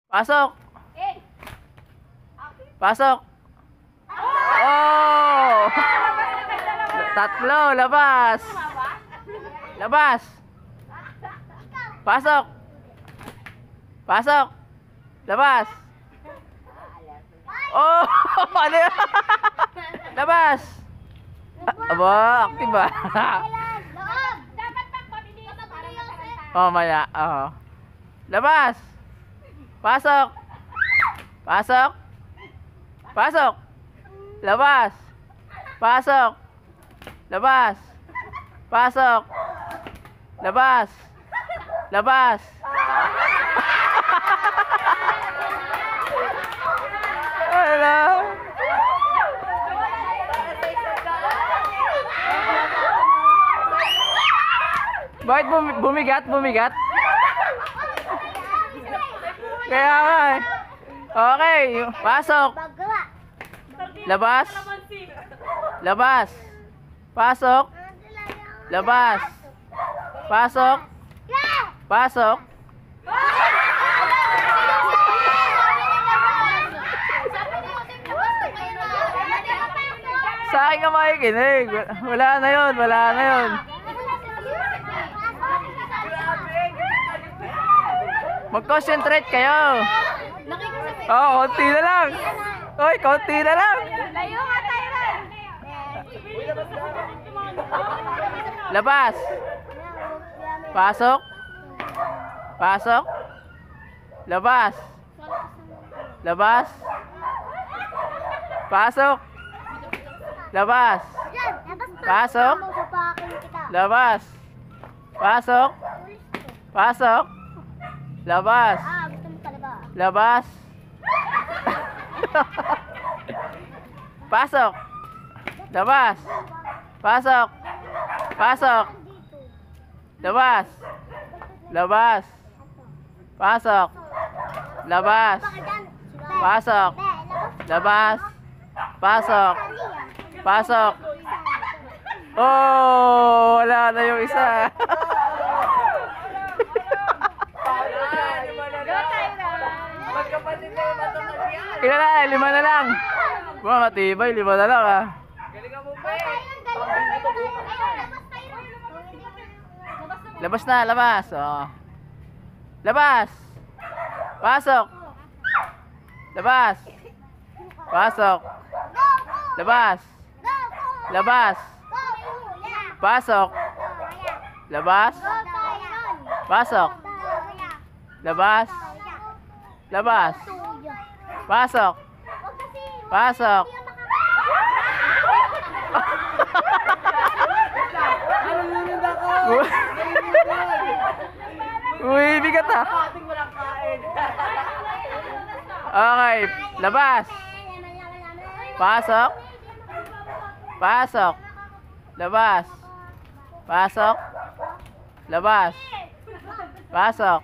Pasok! Pasok! Oh! Tatlo, labas! Labas! Pasok! Pasok! Labas! Oh! Ano yun? Labas! Aba, active ba? Oh, maya. Oh. Labas! Pasok! Pasok! Pasok! Labas! Pasok! Labas! Pasok! Labas! Labas! Hello! Bakit bumigat? Bumigat? Kaya nga eh. Okay, pasok. Labas. Labas. Pasok. Labas. Pasok. Pasok. Sa akin ka makikinig. Wala na yun, wala na yun. Mag-concentrate kayo. Oo, konti na lang. Oy, konti na lang. Layo nga tayo rin. Labas. Pasok. Pasok. Labas. Labas. Pasok. Labas. Pasok. Labas. Pasok. Pasok. Labas. Labas. Pasok. Labas. Pasok. Pasok. Labas. Labas. Pasok. Labas. Pasok. Labas. Pasok. Pasok. Oh, wala na yung isa. Ilan na? 5 na lang. Wow, matibay. 5 na lang ah. Labas na, labas. Oh. Labas. Pasok. Labas. Pasok. Labas. Labas. Pasok. Labas. Pasok. Labas. Labas. Pasok. Pasok. Uy, bigat ah. Okay, labas. Pasok. Pasok. Labas. Pasok. Labas. Pasok.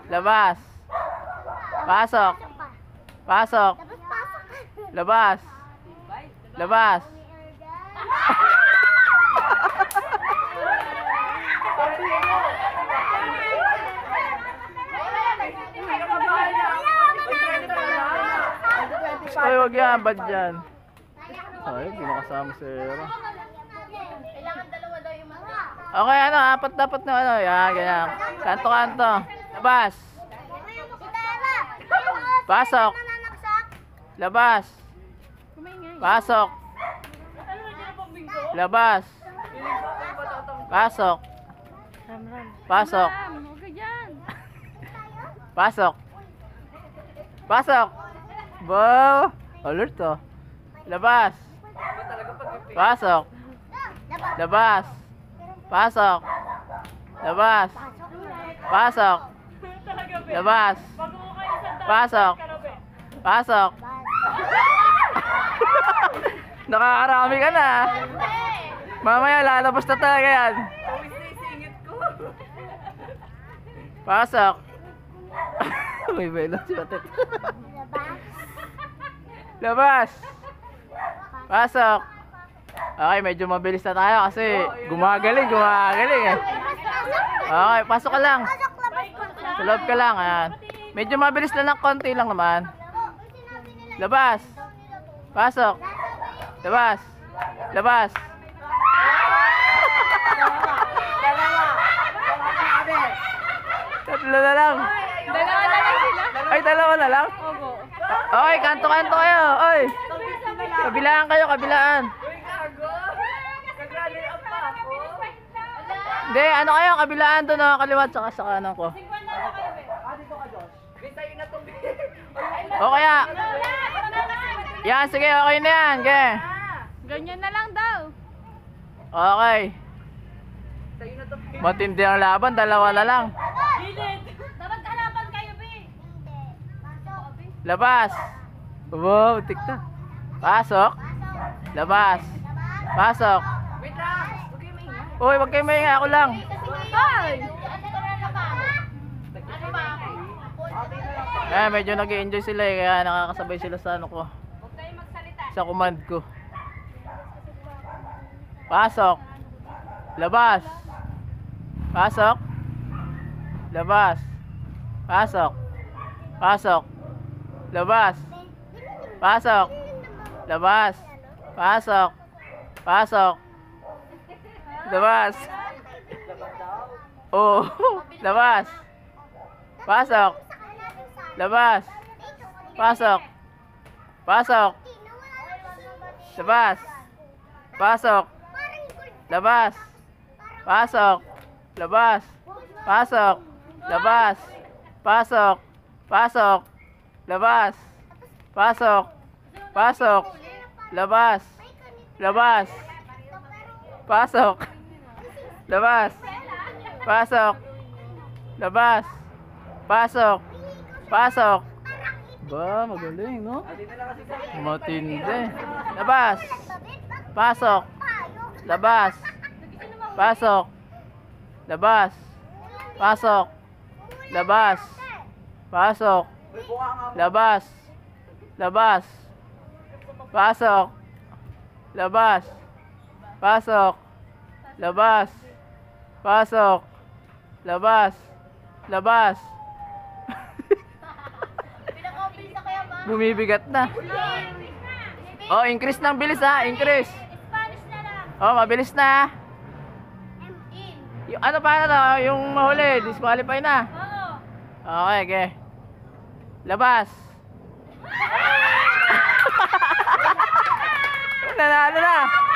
Labas. Pasok. Pasok. Labas. Labas. Ay, wag yan. Bad yan. Ay, hindi nakasama si Era. Kailangan dalawa daw yung mata. Okay, ano, apat dapat na ano. Yan, ganyan. Kanto-kanto. Labas. Pasok. Labas. Pasok. Labas. Pasok. Pasok. Pasok. Pasok. Wow. Alert to. Labas. Pasok. Labas. Pasok. Labas. Pasok. Labas. Pasok. Pasok. Nakakarami ka na. Mamaya lalabas na talaga yan. Pasok. May belo si Batet. Labas. Pasok. Okay, medyo mabilis na tayo kasi gumagaling eh. Okay, pasok ka lang. Sa loob ka lang. Ayan. Medyo mabilis lang ng konti lang naman. Labas. Pasok. Labas. Labas. Tatlo na lang. Dalawa na lang sila. Ay, dalawa na lang? Opo. Okay, kanto-kanto kayo. Oy. Kabilaan kayo, kabilaan. Hindi, ano kayo, kabilaan doon, no? Kaliwat saka sa kanan ko. O kaya, yan, sige, okay na yan. Okay. Ganyan na lang daw. Okay. Matindi ang laban, dalawa na lang. Dapat kalaban kayo, Bi. Labas. Wow, tikta. Pasok. Labas. Pasok. Uy, wag kayo maingay, ako lang. Hoy! Medyo nag-i-enjoy sila eh, kaya nakakasabay sila sa ano ko. Huwag kayong magsalita. Sa command ko. Pasok. Labas. Pasok. Labas. Pasok. Pasok. Labas. Pasok. Labas. Pasok. Pasok. Labas. Oh, labas. Pasok. Labas. Pasok. Pasok. Labas. Pasok. Labas. Pasok. Labas. Pasok. Labas. Pasok. Pasok. Labas. Pasok. Pasok. Labas. Labas. Pasok. Labas. Pasok. Labas. Pasok. Pasok. Ba, magaling, no? Matindi. Labas. Pasok. Labas. Pasok. Labas. Pasok. Labas. Pasok. Labas. Labas. Pasok. Labas. Pasok. Labas. Pasok. Labas. Labas. Pinaka-office na kaya ba? Bumibigat na. Oh, increase ng bilis ha, increase. Spanish na lang. Oh, mabilis na. In. Yung ano pa na, yung mahuli, disqualify na. Oo. Okay, okay. Labas. Nanalo na.